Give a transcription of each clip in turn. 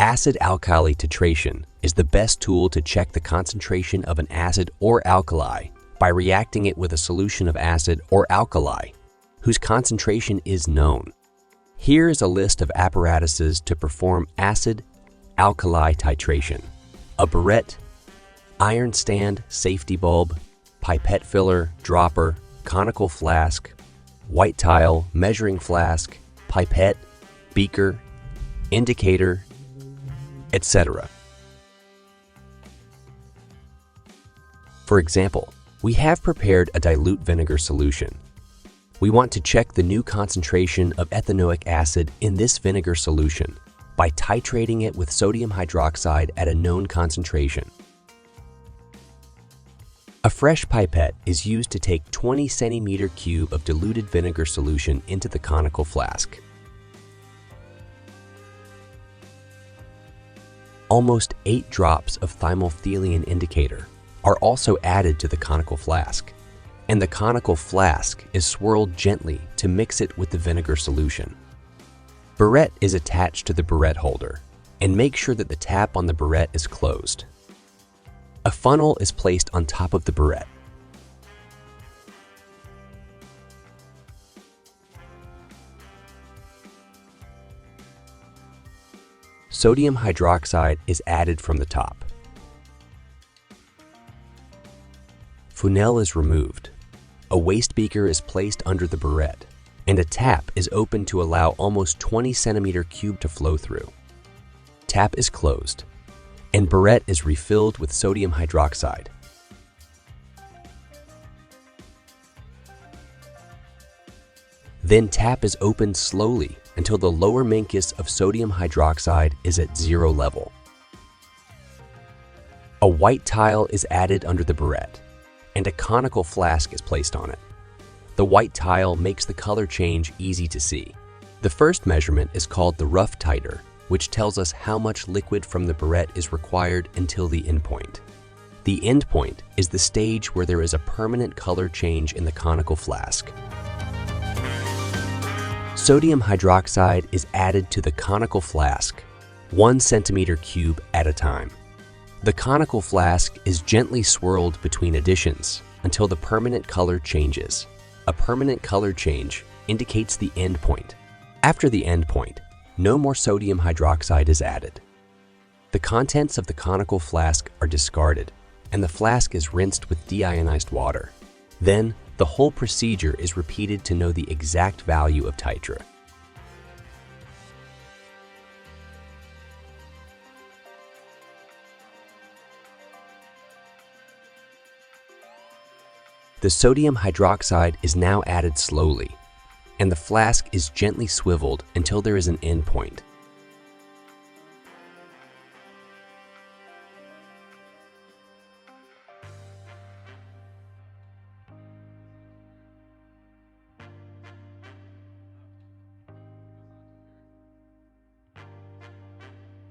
Acid alkali titration is the best tool to check the concentration of an acid or alkali by reacting it with a solution of acid or alkali, whose concentration is known. Here is a list of apparatuses to perform acid alkali titration: a burette, iron stand, safety bulb, pipette filler, dropper, conical flask, white tile, measuring flask, pipette, beaker, indicator, etc. For example, we have prepared a dilute vinegar solution. We want to check the new concentration of ethanoic acid in this vinegar solution by titrating it with sodium hydroxide at a known concentration. A fresh pipette is used to take 20 centimeter cube of diluted vinegar solution into the conical flask. Almost 8 drops of thymolphthalein indicator are also added to the conical flask, and the conical flask is swirled gently to mix it with the vinegar solution. Burette is attached to the burette holder, and make sure that the tap on the burette is closed. A funnel is placed on top of the burette. Sodium hydroxide is added from the top. Funnel is removed. A waste beaker is placed under the burette, and a tap is opened to allow almost 20 centimeter cube to flow through. Tap is closed, and burette is refilled with sodium hydroxide. Then tap is opened slowly until the lower mincus of sodium hydroxide is at 0 level. A white tile is added under the burette, and a conical flask is placed on it. The white tile makes the color change easy to see. The first measurement is called the rough titer, which tells us how much liquid from the burette is required until the endpoint. The endpoint is the stage where there is a permanent color change in the conical flask. Sodium hydroxide is added to the conical flask, 1 centimeter cube at a time. The conical flask is gently swirled between additions until the permanent color changes. A permanent color change indicates the end point. After the end point, no more sodium hydroxide is added. The contents of the conical flask are discarded, and the flask is rinsed with deionized water. Then, the whole procedure is repeated to know the exact value of titra. The sodium hydroxide is now added slowly, and the flask is gently swiveled until there is an end point.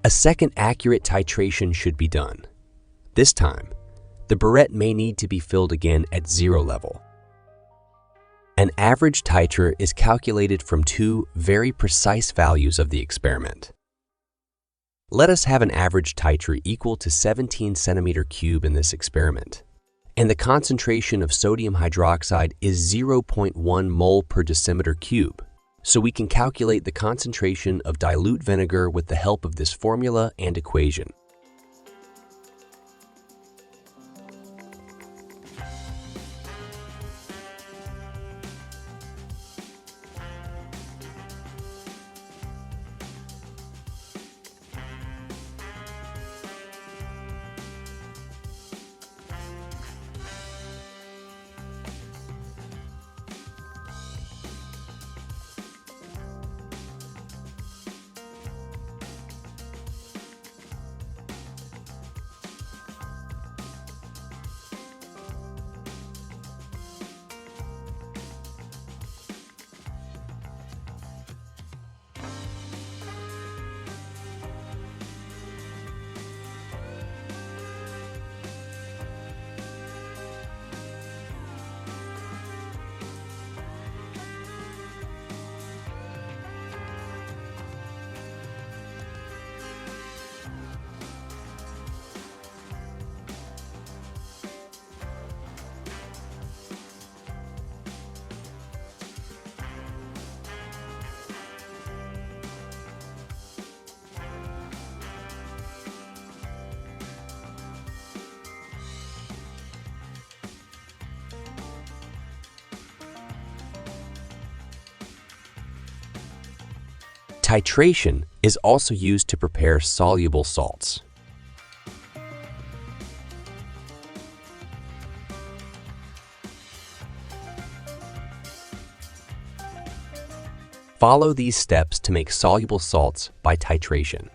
A second accurate titration should be done. This time, the burette may need to be filled again at 0 level. An average titer is calculated from 2 very precise values of the experiment. Let us have an average titer equal to 17 centimeter cube in this experiment, and the concentration of sodium hydroxide is 0.1 mole per decimeter cube. So we can calculate the concentration of dilute vinegar with the help of this formula and equation. Titration is also used to prepare soluble salts. Follow these steps to make soluble salts by titration.